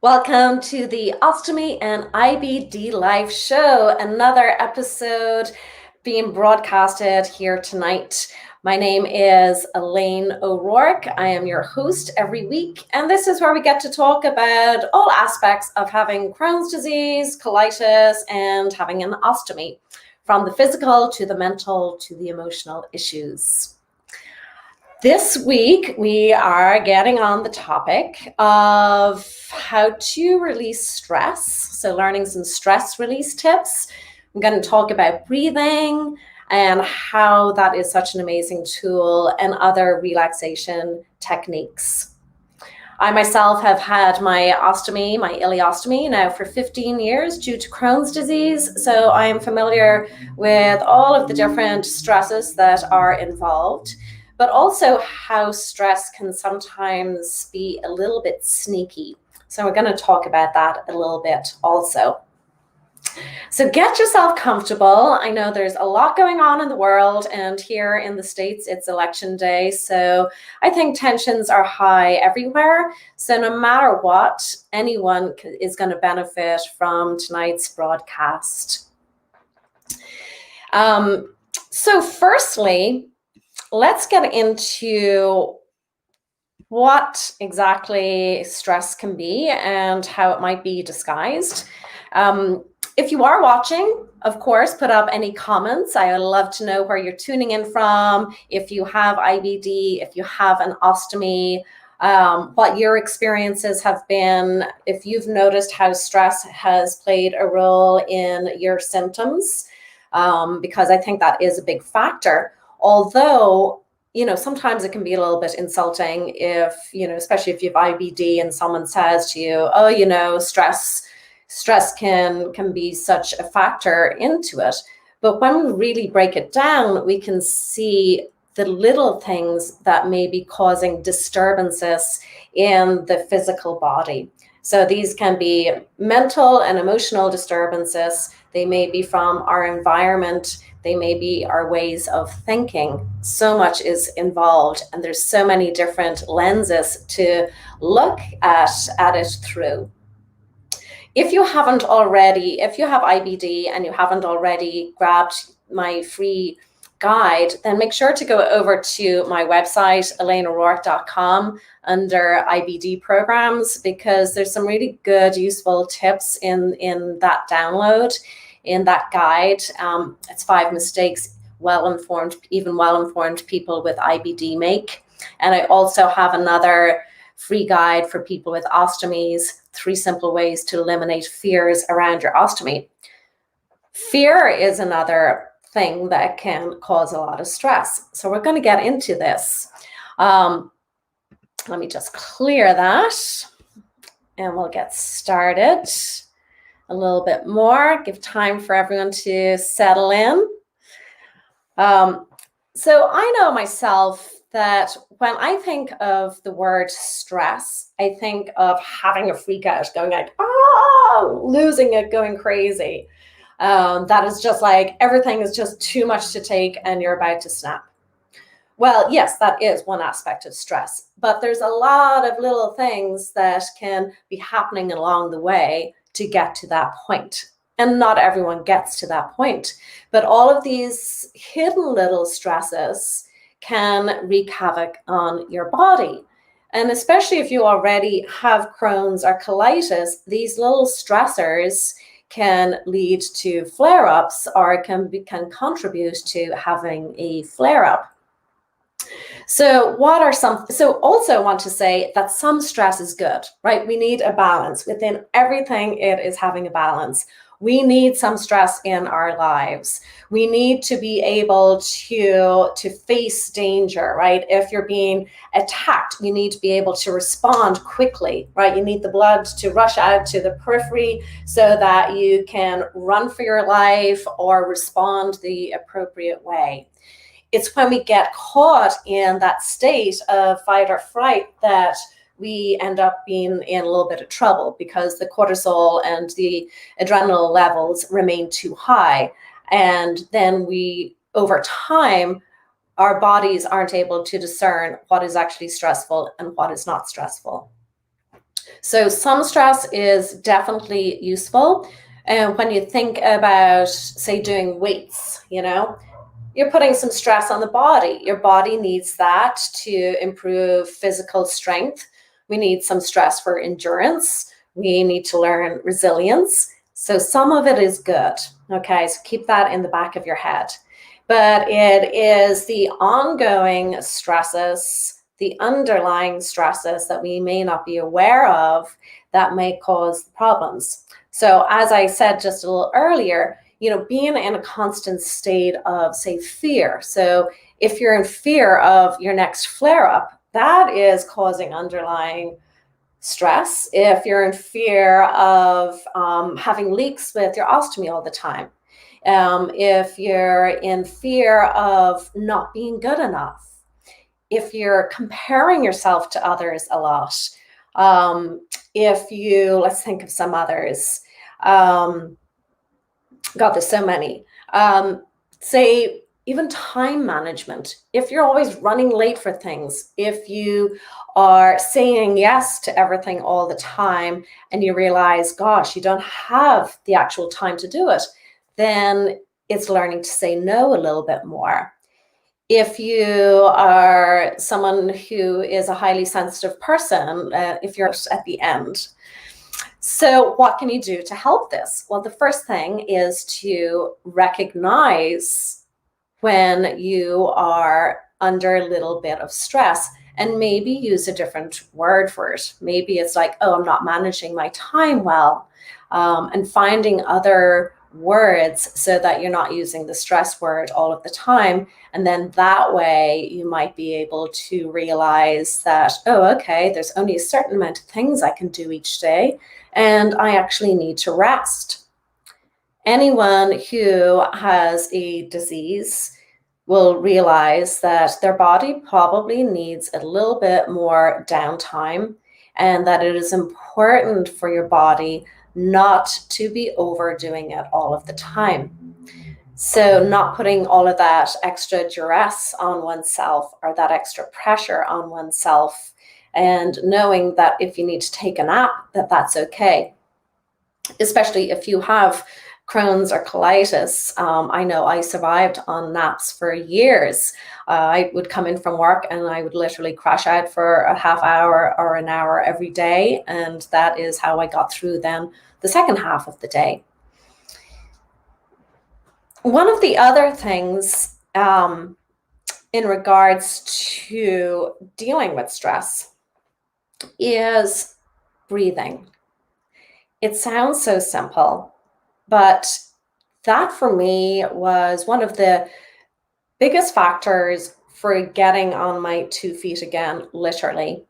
Welcome to the Ostomy and IBD live show, another episode being broadcasted here tonight. My name is Elaine O'Rourke. I am your host every week, and this is where we get to talk about all aspects of having Crohn's disease, colitis, and having an ostomy, from the physical to the mental to the emotional issues. This week, we are getting on the topic of how to release stress. So learning some stress release tips. I'm going to talk about breathing and how that is such an amazing tool and other relaxation techniques. I myself have had my ostomy, my ileostomy, now for 15 years due to Crohn's disease. So I am familiar with all of the different stresses that are involved, but also how stress can sometimes be a little bit sneaky. So we're going to talk about that a little bit also. So get yourself comfortable. I know there's a lot going on in the world, and here in the States, it's election day. So I think tensions are high everywhere. So no matter what, anyone is going to benefit from tonight's broadcast. So firstly, let's get into what exactly stress can be and how it might be disguised. If you are watching, of course, put up any comments. I would love to know where you're tuning in from, if you have IBD, if you have an ostomy, what your experiences have been, if you've noticed how stress has played a role in your symptoms, because I think that is a big factor. Although, sometimes it can be a little bit insulting if, especially if you have IBD and someone says to you, oh, stress can be such a factor into it. But when we really break it down, we can see the little things that may be causing disturbances in the physical body. So these can be mental and emotional disturbances. They may be from our environment. They may be our ways of thinking. So much is involved, and there's so many different lenses to look at it through. If you have IBD and you haven't already grabbed my free guide, then make sure to go over to my website, elaineo'rourke.com, under IBD programs, because there's some really good, useful tips in that download, in that guide. It's 5 mistakes even well-informed people with IBD make. And I also have another free guide for people with ostomies, 3 simple ways to eliminate fears around your ostomy. Fear is another thing that can cause a lot of stress. So we're going to get into this. Let me just clear that and we'll get started a little bit more, give time for everyone to settle in. So I know myself that when I think of the word stress, I think of having a freak out, going like, losing it, going crazy. That is just like everything is just too much to take and you're about to snap. Well, yes, that is one aspect of stress, but there's a lot of little things that can be happening along the way to get to that point. And not everyone gets to that point, but all of these hidden little stresses can wreak havoc on your body. And especially if you already have Crohn's or colitis, these little stressors can lead to flare-ups or can contribute to having a flare-up. So also want to say that some stress is good, right? We need a balance. Within everything, it is having a balance. We need some stress in our lives. We need to be able to face danger, right? If you're being attacked, you need to be able to respond quickly, right? You need the blood to rush out to the periphery so that you can run for your life or respond the appropriate way. It's when we get caught in that state of fight or flight that we end up being in a little bit of trouble, because the cortisol and the adrenaline levels remain too high. And then over time, our bodies aren't able to discern what is actually stressful and what is not stressful. So some stress is definitely useful. And when you think about, say, doing weights, you're putting some stress on the body. Your body needs that to improve physical strength. We need some stress for endurance. We need to learn resilience. So some of it is good. Okay, so keep that in the back of your head. But it is the ongoing stresses, the underlying stresses that we may not be aware of that may cause problems. So as I said just a little earlier, being in a constant state of, say, fear. So if you're in fear of your next flare up, that is causing underlying stress. If you're in fear of having leaks with your ostomy all the time, if you're in fear of not being good enough, if you're comparing yourself to others a lot, if you, let's think of some others, God, there's so many. Say, even time management. If you're always running late for things, if you are saying yes to everything all the time and you realize, gosh, you don't have the actual time to do it, then it's learning to say no a little bit more. If you are someone who is a highly sensitive person, if you're at the end. So what can you do to help this? Well, the first thing is to recognize when you are under a little bit of stress and maybe use a different word for it. Maybe it's like, oh, I'm not managing my time well, and finding other words so that you're not using the stress word all of the time. And then that way you might be able to realize that, oh, okay, there's only a certain amount of things I can do each day, and I actually need to rest. Anyone who has a disease will realize that their body probably needs a little bit more downtime, and that it is important for your body not to be overdoing it all of the time. So not putting all of that extra duress on oneself or that extra pressure on oneself, and knowing that if you need to take a nap, that's okay. Especially if you have Crohn's or colitis. I know I survived on naps for years. I would come in from work and I would literally crash out for a half hour or an hour every day. And that is how I got through then the second half of the day. One of the other things in regards to dealing with stress is breathing. It sounds so simple, but that for me was one of the biggest factors for getting on my 2 feet again, literally.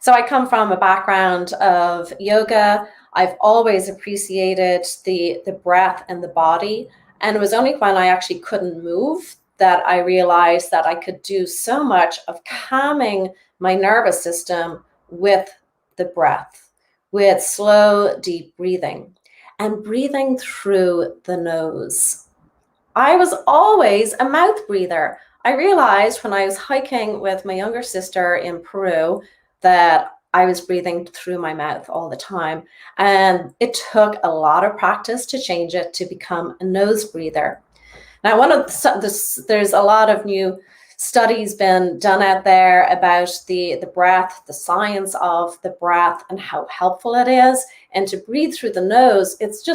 So I come from a background of yoga. I've always appreciated the breath and the body. And it was only when I actually couldn't move that I realized that I could do so much of calming my nervous system with the breath, with slow, deep breathing, and breathing through the nose. I was always a mouth breather. I realized when I was hiking with my younger sister in Peru that I was breathing through my mouth all the time. And it took a lot of practice to change it to become a nose breather. Now, there's a lot of new studies been done out there about the breath, the science of the breath, and how helpful it is. And to breathe through the nose, it's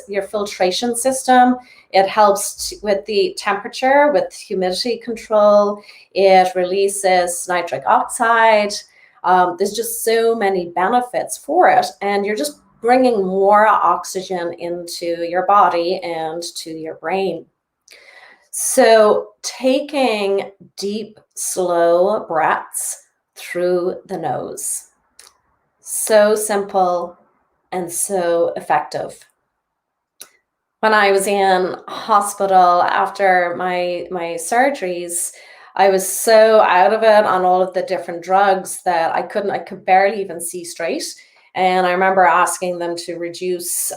your filtration system. It helps with the temperature, with humidity control. It releases nitric oxide. There's just so many benefits for it, and you're just bringing more oxygen into your body and to your brain. So taking deep, slow breaths through the nose. So simple and so effective. When I was in hospital after my surgeries, I was so out of it on all of the different drugs that I could barely even see straight. And I remember asking them to reduce,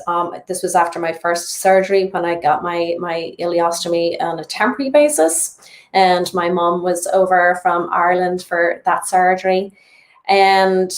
this was after my first surgery when I got my ileostomy on a temporary basis. And my mom was over from Ireland for that surgery. And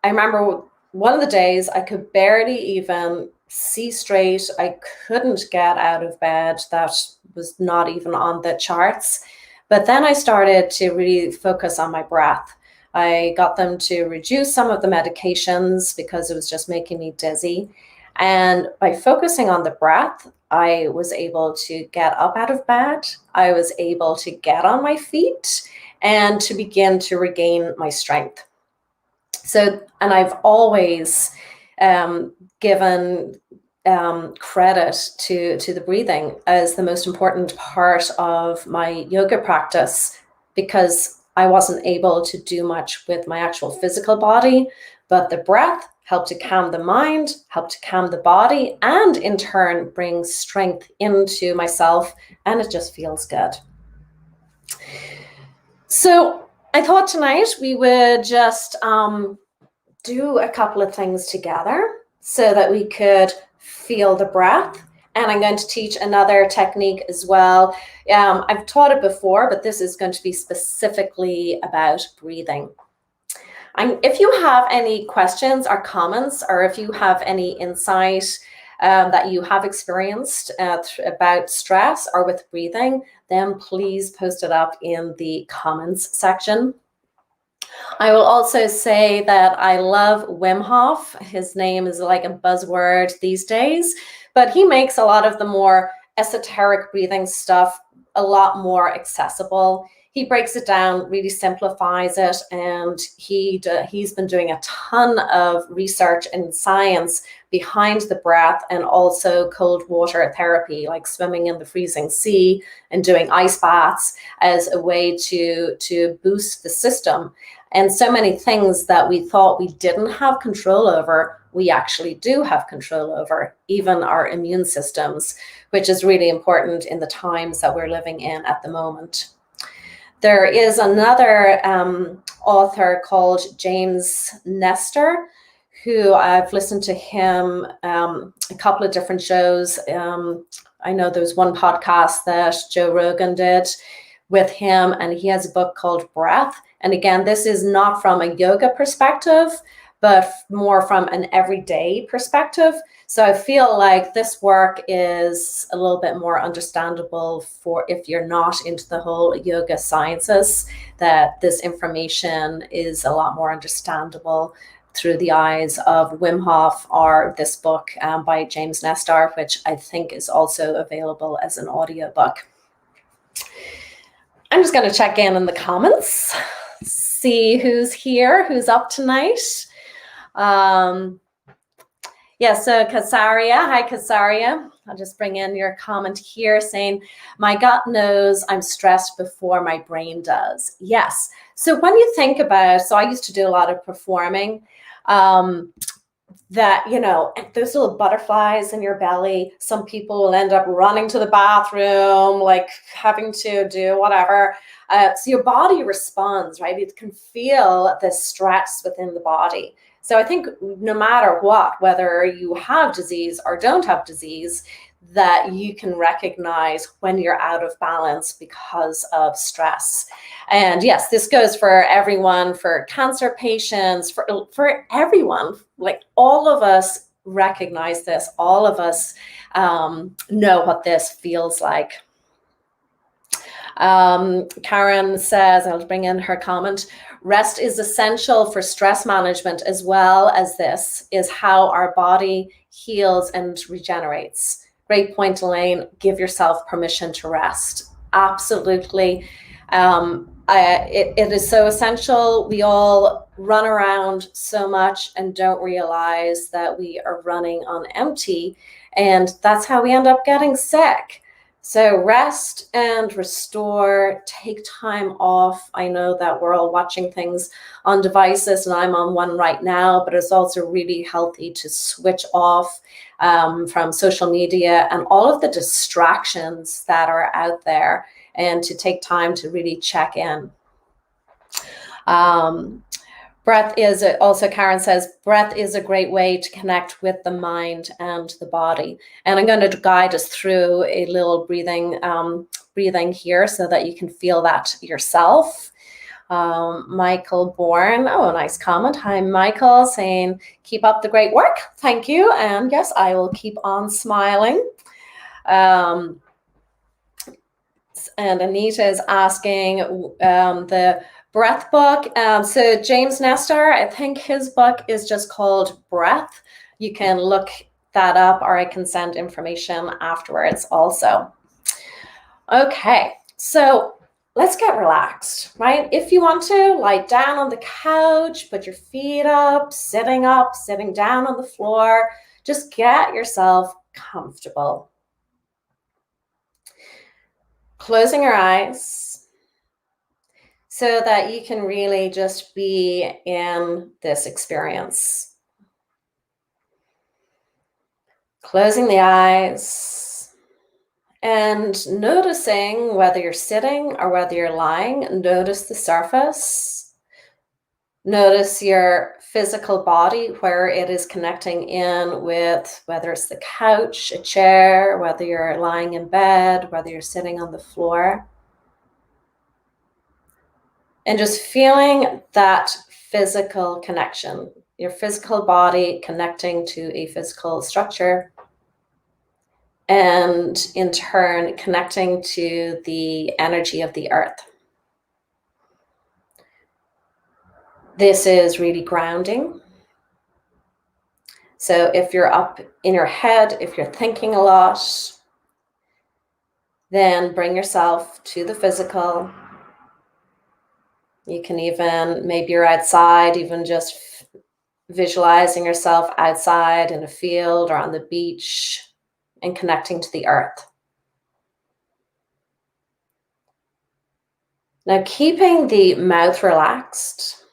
I remember one of the days I could barely even see straight. I couldn't get out of bed. That was not even on the charts. But then I started to really focus on my breath. I got them to reduce some of the medications because it was just making me dizzy. And by focusing on the breath, I was able to get up out of bed. I was able to get on my feet and to begin to regain my strength. So, and I've always given credit to the breathing as the most important part of my yoga practice, because I wasn't able to do much with my actual physical body, but the breath helped to calm the mind, helped to calm the body, and in turn bring strength into myself, and it just feels good. So I thought tonight we would just do a couple of things together so that we could feel the breath. And I'm going to teach another technique as well. I've taught it before, but this is going to be specifically about breathing. If you have any questions or comments, or if you have any insight that you have experienced about stress or with breathing, then please post it up in the comments section. I will also say that I love Wim Hof. His name is like a buzzword these days, but he makes a lot of the more esoteric breathing stuff a lot more accessible. He breaks it down, really simplifies it, and he's been doing a ton of research and science behind the breath, and also cold water therapy, like swimming in the freezing sea and doing ice baths as a way to boost the system. And so many things that we thought we didn't have control over, we actually do have control over, even our immune systems, which is really important in the times that we're living in at the moment. There is another author called James Nestor, who I've listened to him a couple of different shows. I know there was one podcast that Joe Rogan did with him, and he has a book called Breath. And again, this is not from a yoga perspective, but more from an everyday perspective. So I feel like this work is a little bit more understandable for if you're not into the whole yoga sciences, that this information is a lot more understandable through the eyes of Wim Hof, or this book by James Nestor, which I think is also available as an audiobook. I'm just going to check in the comments, see who's here, who's up tonight. Yeah, so Kasaria, hi Kasaria. I'll just bring in your comment here saying, my gut knows I'm stressed before my brain does. Yes, so when you think about, so I used to do a lot of performing, that, you know, those little butterflies in your belly, some people will end up running to the bathroom, like having to do whatever. So your body responds, right? It can feel the stress within the body. So I think no matter what, whether you have disease or don't have disease, that you can recognize when you're out of balance because of stress. And yes, this goes for everyone, for cancer patients, for everyone. Like, all of us recognize this. All of us know what this feels like. Karen says, I'll bring in her comment, rest is essential for stress management, as well as this is how our body heals and regenerates. Great point, Elaine. Give yourself permission to rest. Absolutely. It is so essential. We all run around so much and don't realize that we are running on empty, and that's how we end up getting sick. So rest and restore, take time off. I know that we're all watching things on devices, and I'm on one right now, but it's also really healthy to switch off from social media and all of the distractions that are out there, and to take time to really check in. Breath is also, Karen says, breath is a great way to connect with the mind and the body. And I'm going to guide us through a little breathing here so that you can feel that yourself. Michael Bourne, oh, a nice comment. Hi, Michael, saying, keep up the great work. Thank you. And yes, I will keep on smiling. And Anita is asking the breath book. So James Nestor, I think his book is just called Breath. You can look that up, or I can send information afterwards also. Okay, so let's get relaxed, right? If you want to, lie down on the couch, put your feet up, sitting down on the floor. Just get yourself comfortable. Closing your eyes so that you can really just be in this experience. Closing the eyes and noticing whether you're sitting or whether you're lying. Notice the surface. Notice your physical body, where it is connecting in with whether it's the couch, a chair, whether you're lying in bed, whether you're sitting on the floor. And just feeling that physical connection, your physical body connecting to a physical structure, and in turn connecting to the energy of the earth. This is really grounding. So if you're up in your head, if you're thinking a lot, then bring yourself to the physical. You can even, maybe you're outside, even just visualizing yourself outside in a field or on the beach and connecting to the earth. Now, keeping the mouth relaxed,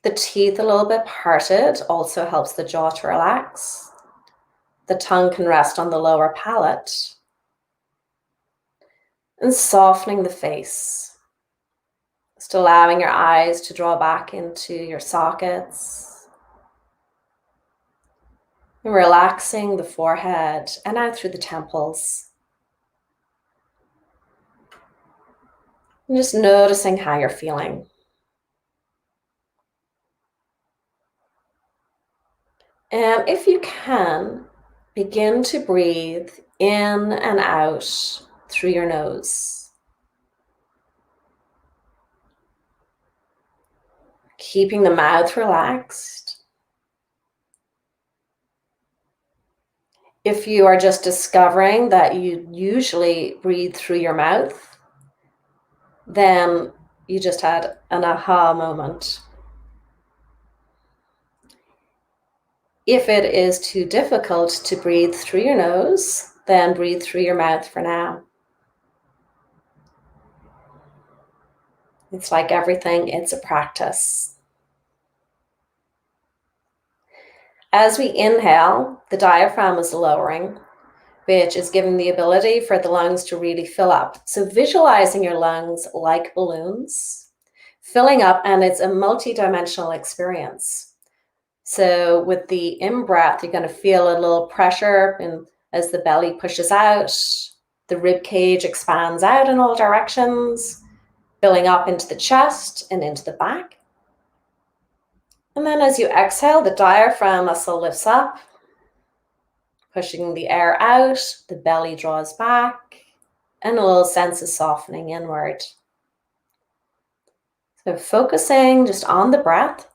the teeth a little bit parted also helps the jaw to relax. The tongue can rest on the lower palate. And softening the face. Just allowing your eyes to draw back into your sockets. And relaxing the forehead and out through the temples. And just noticing how you're feeling. And if you can, begin to breathe in and out through your nose. Keeping the mouth relaxed. If you are just discovering that you usually breathe through your mouth, then you just had an aha moment. If it is too difficult to breathe through your nose, then breathe through your mouth for now. It's like everything, it's a practice. As we inhale, the diaphragm is lowering, which is giving the ability for the lungs to really fill up. So visualizing your lungs like balloons, filling up, and it's a multi-dimensional experience. So with the in-breath, you're going to feel a little pressure as the belly pushes out, the rib cage expands out in all directions, filling up into the chest and into the back. And then as you exhale, the diaphragm muscle lifts up, pushing the air out, the belly draws back, and a little sense of softening inward. So focusing just on the breath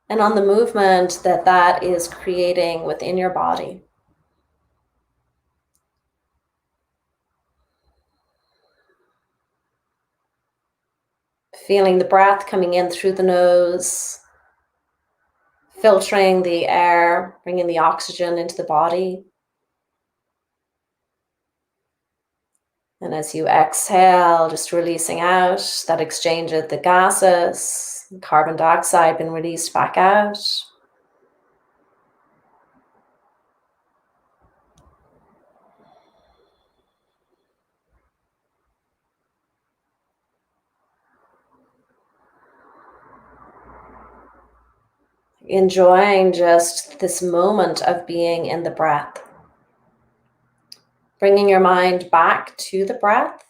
and on the movement that is creating within your body. Feeling the breath coming in through the nose, filtering the air, bringing the oxygen into the body. And as you exhale, just releasing out that exchange of the gases, carbon dioxide being released back out. Enjoying just this moment of being in the breath. Bringing your mind back to the breath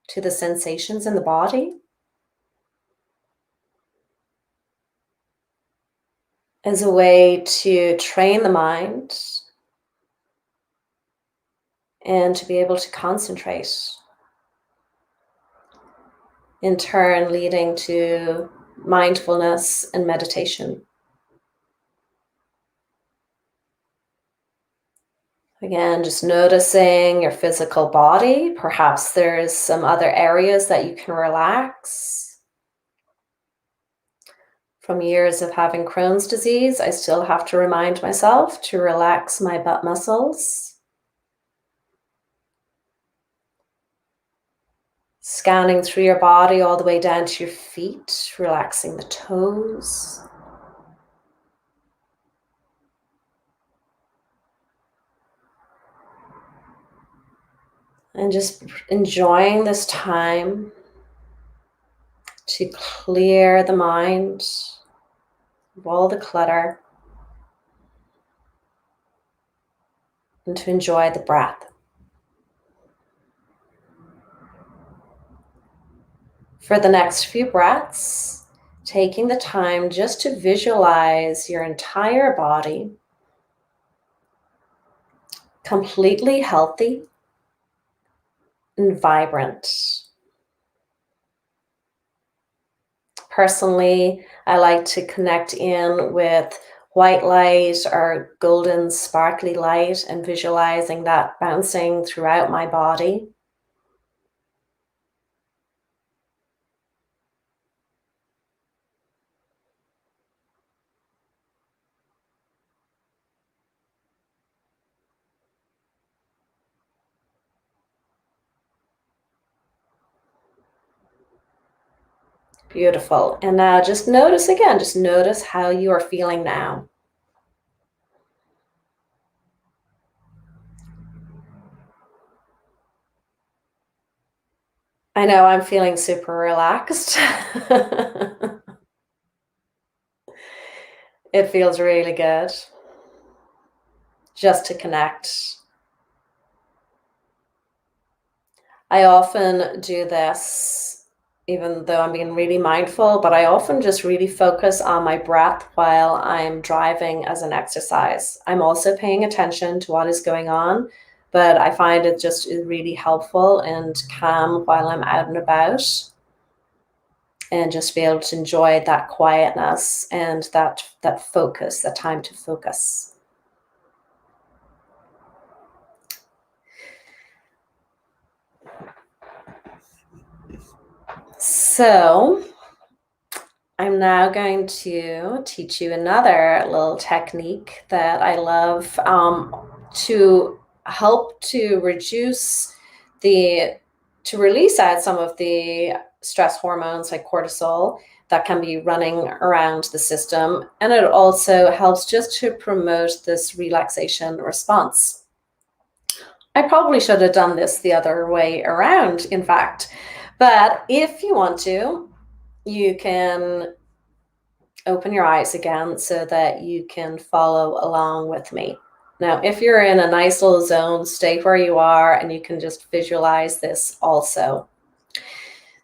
to the sensations in the body as a way to train the mind and to be able to concentrate, in turn leading to mindfulness and meditation. Again, just noticing your physical body. Perhaps there's some other areas that you can relax. From years of having Crohn's disease, I still have to remind myself to relax my butt muscles. Scanning through your body all the way down to your feet, relaxing the toes. And just enjoying this time to clear the mind of all the clutter and to enjoy the breath. For the next few breaths, taking the time just to visualize your entire body completely healthy and vibrant. Personally, I like to connect in with white light or golden sparkly light and visualizing that bouncing throughout my body. Beautiful. And now just notice again, just notice how you are feeling now. I know I'm feeling super relaxed. It feels really good just to connect. I often do this, even though I'm being really mindful, but I often just really focus on my breath while I'm driving as an exercise. I'm also paying attention to what is going on, but I find it just is really helpful and calm while I'm out and about, and just be able to enjoy that quietness and that focus, that time to focus. So I'm now going to teach you another little technique that I love to help to reduce to release out some of the stress hormones like cortisol that can be running around the system. And it also helps just to promote this relaxation response. I probably should have done this the other way around, in fact, but if you want to, you can open your eyes again so that you can follow along with me. Now, if you're in a nice little zone, stay where you are and you can just visualize this also.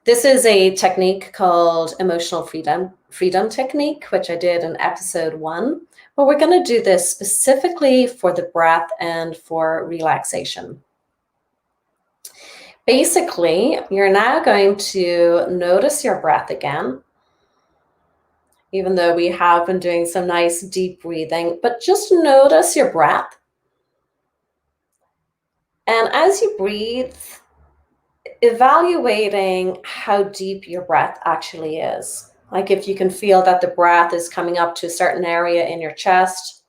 This is a technique called emotional freedom technique, which I did in episode 1, but we're going to do this specifically for the breath and for relaxation. Basically, you're now going to notice your breath again, even though we have been doing some nice deep breathing, but just notice your breath. And as you breathe, evaluating how deep your breath actually is. Like if you can feel that the breath is coming up to a certain area in your chest,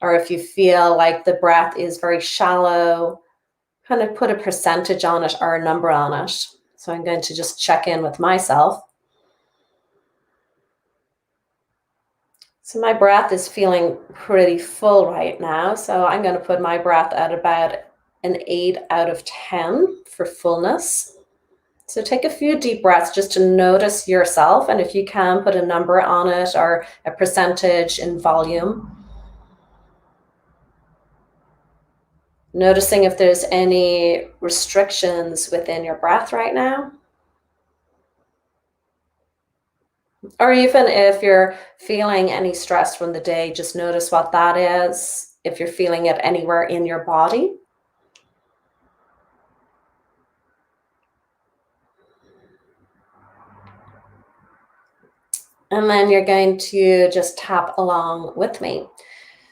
or if you feel like the breath is very shallow, kind of put a percentage on it or a number on it. So I'm going to just check in with myself. So my breath is feeling pretty full right now. So I'm going to put my breath at about an 8 out of 10 for fullness. So take a few deep breaths just to notice yourself. And if you can, put a number on it or a percentage in volume. Noticing if there's any restrictions within your breath right now. Or even if you're feeling any stress from the day, just notice what that is, if you're feeling it anywhere in your body. And then you're going to just tap along with me.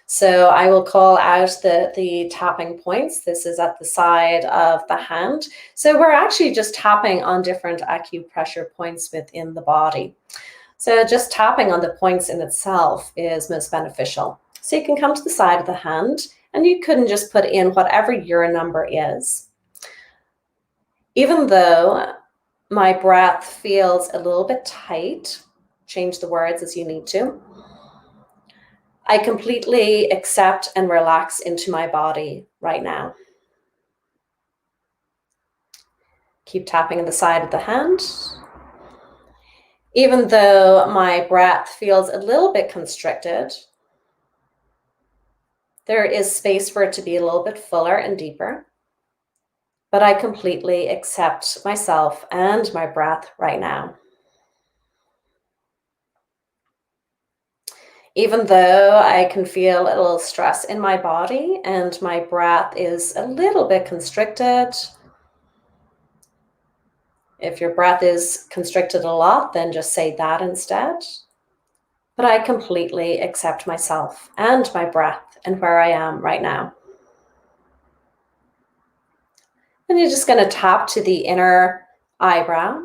So I will call out the tapping points. This is at the side of the hand. So we're actually just tapping on different acupressure points within the body. So just tapping on the points in itself is most beneficial. So you can come to the side of the hand and you couldn't just put in whatever your number is. Even though my breath feels a little bit tight, change the words as you need to. I completely accept and relax into my body right now. Keep tapping on the side of the hand. Even though my breath feels a little bit constricted, there is space for it to be a little bit fuller and deeper, but I completely accept myself and my breath right now. Even though I can feel a little stress in my body and my breath is a little bit constricted. If your breath is constricted a lot, then just say that instead. But I completely accept myself and my breath and where I am right now. And you're just going to tap to the inner eyebrow.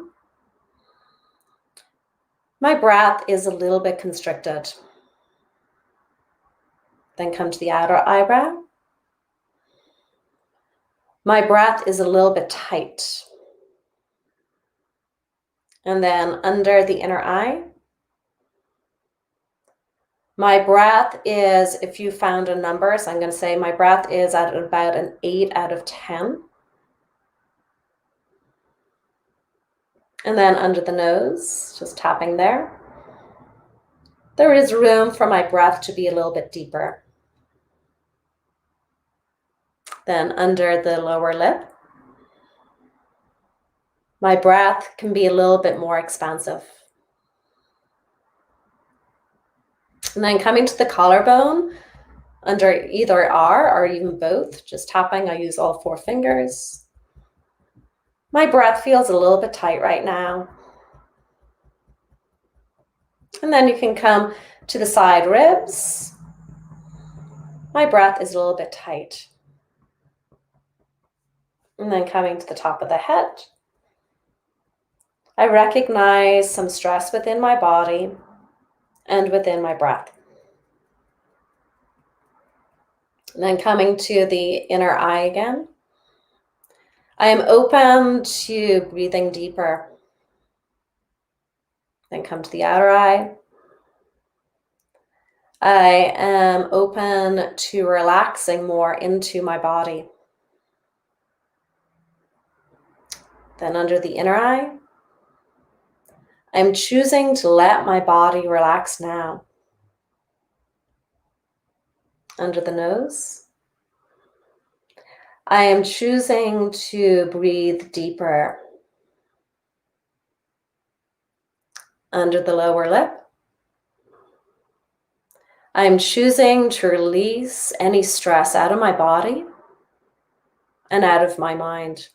My breath is a little bit constricted. Then come to the outer eyebrow. My breath is a little bit tight. And then under the inner eye. My breath is, if you found a number, so I'm going to say my breath is at about an 8 out of 10. And then under the nose, just tapping there. There is room for my breath to be a little bit deeper. Then under the lower lip, my breath can be a little bit more expansive. And then coming to the collarbone, under either R or even both, just tapping, I use all 4 fingers. My breath feels a little bit tight right now. And then you can come to the side ribs. My breath is a little bit tight. And then coming to the top of the head. I recognize some stress within my body and within my breath. And then coming to the inner eye again. I am open to breathing deeper. Then come to the outer eye. I am open to relaxing more into my body. Then under the inner eye, I'm choosing to let my body relax now. Under the nose, I am choosing to breathe deeper. Under the lower lip, I am choosing to release any stress out of my body and out of my mind.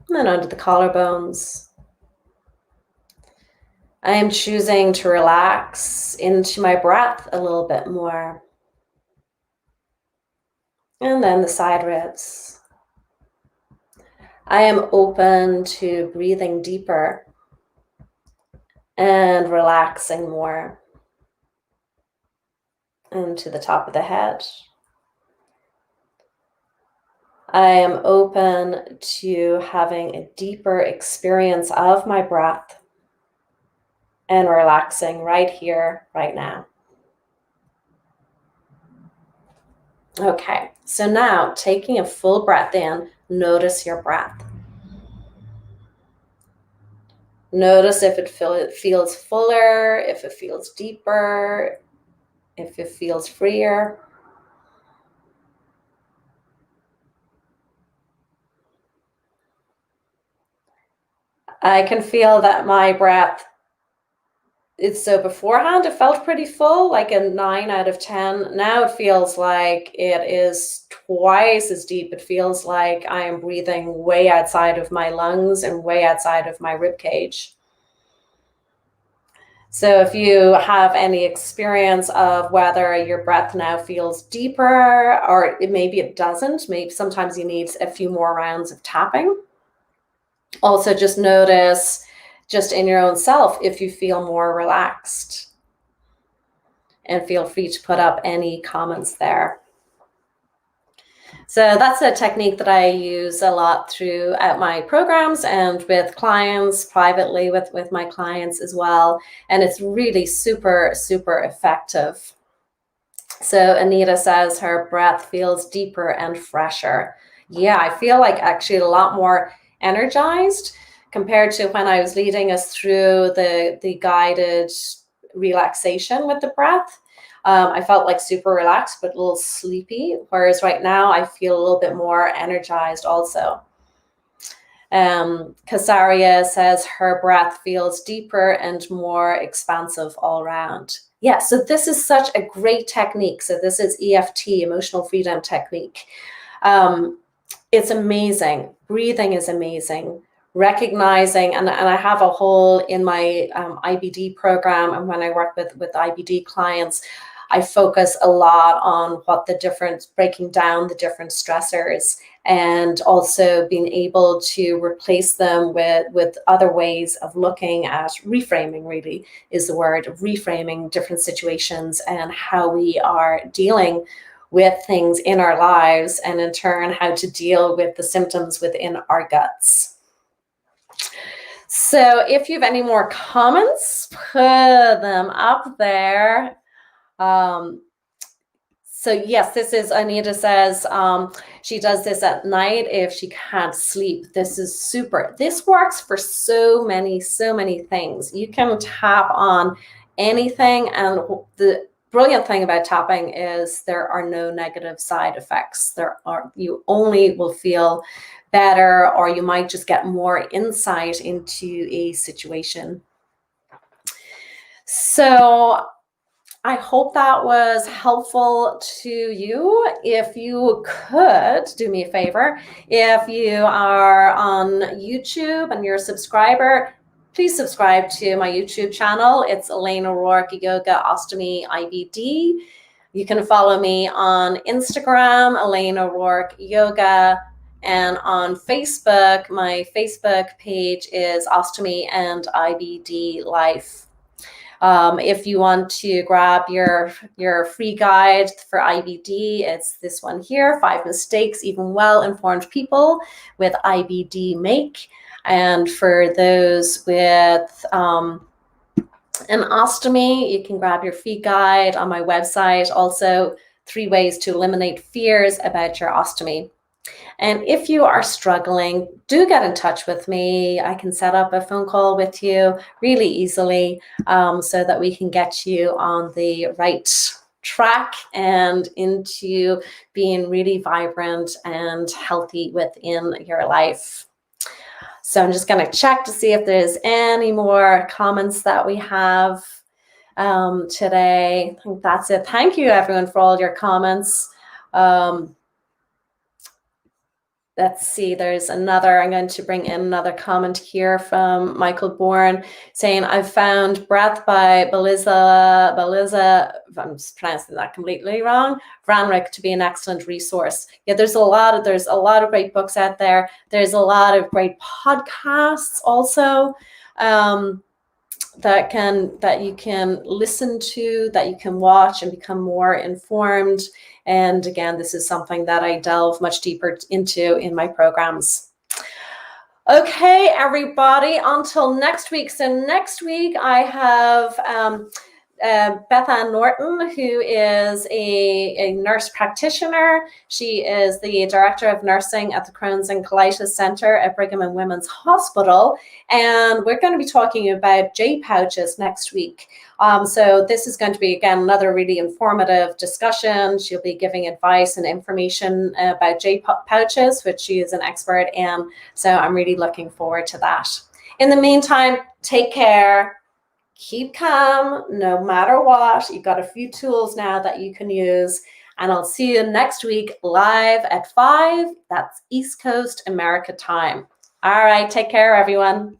And then under the collarbones, I am choosing to relax into my breath a little bit more. And then the side ribs. I am open to breathing deeper and relaxing more. And to the top of the head. I am open to having a deeper experience of my breath and relaxing right here, right now. Okay, so now taking a full breath in, notice your breath. Notice if it feels fuller, if it feels deeper, if it feels freer. I can feel that my breath, so beforehand it felt pretty full, like a 9 out of 10. Now it feels like it is twice as deep. It feels like I am breathing way outside of my lungs and way outside of my rib cage. So if you have any experience of whether your breath now feels deeper, or maybe it doesn't, maybe sometimes you need a few more rounds of tapping. Also just notice just in your own self if you feel more relaxed, and feel free to put up any comments there. So that's a technique that I use a lot throughout my programs and with clients, privately with my clients as well. And it's really super, super effective. So Anita says her breath feels deeper and fresher. Yeah, I feel like actually a lot more energized compared to when I was leading us through the guided relaxation with the breath. I felt like super relaxed, but a little sleepy. Whereas right now I feel a little bit more energized also. Casaria says her breath feels deeper and more expansive all around. Yeah, so this is such a great technique. So this is EFT, emotional freedom technique. It's amazing. Breathing is amazing. Recognizing, and I have a whole in my IBD program, and when I work with IBD clients, I focus a lot on what the different, breaking down the different stressors, and also being able to replace them with other ways of looking at reframing, really is the word, reframing different situations and how we are dealing with things in our lives, and in turn, how to deal with the symptoms within our guts. So if you have any more comments, put them up there. So yes, this is, Anita says, she does this at night if she can't sleep. This is super. This works for so many things. You can tap on anything, and the brilliant thing about tapping is there are no negative side effects. You only will feel better, or you might just get more insight into a situation. So I hope that was helpful to you. If you could do me a favor, if you are on YouTube and you're a subscriber, please subscribe to my YouTube channel. It's Elaine O'Rourke Yoga Ostomy IBD. You can follow me on Instagram, Elaine O'Rourke Yoga, and on Facebook, my Facebook page is Ostomy and IBD Life. If you want to grab your free guide for IBD, it's this one here, 5 Mistakes Even Well-Informed People with IBD Make. And for those with an ostomy, you can grab your free guide on my website. Also, 3 ways to eliminate fears about your ostomy. And if you are struggling, do get in touch with me. I can set up a phone call with you really easily, so that we can get you on the right track and into being really vibrant and healthy within your life. So I'm just going to check to see if there's any more comments that we have today. I think that's it. Thank you, everyone, for all your comments. Let's see, there's another, I'm going to bring in another comment here from Michael Bourne saying, I've found Breath by Beliza, I'm pronouncing that completely wrong, Vranrik to be an excellent resource. Yeah, there's a lot of great books out there. There's a lot of great podcasts also that you can listen to, that you can watch and become more informed. And again, this is something that I delve much deeper into in my programs. Okay, everybody, until next week. So next week I have Beth Ann Norton, who is a nurse practitioner. She is the director of nursing at the Crohn's and Colitis Center at Brigham and Women's Hospital. And we're going to be talking about J pouches next week. So this is going to be, again, another really informative discussion. She'll be giving advice and information about J pouches, which she is an expert in. So I'm really looking forward to that. In the meantime, take care. Keep calm no matter what. You've got a few tools now that you can use. And I'll see you next week live at 5. That's East Coast America time. All right, take care, everyone.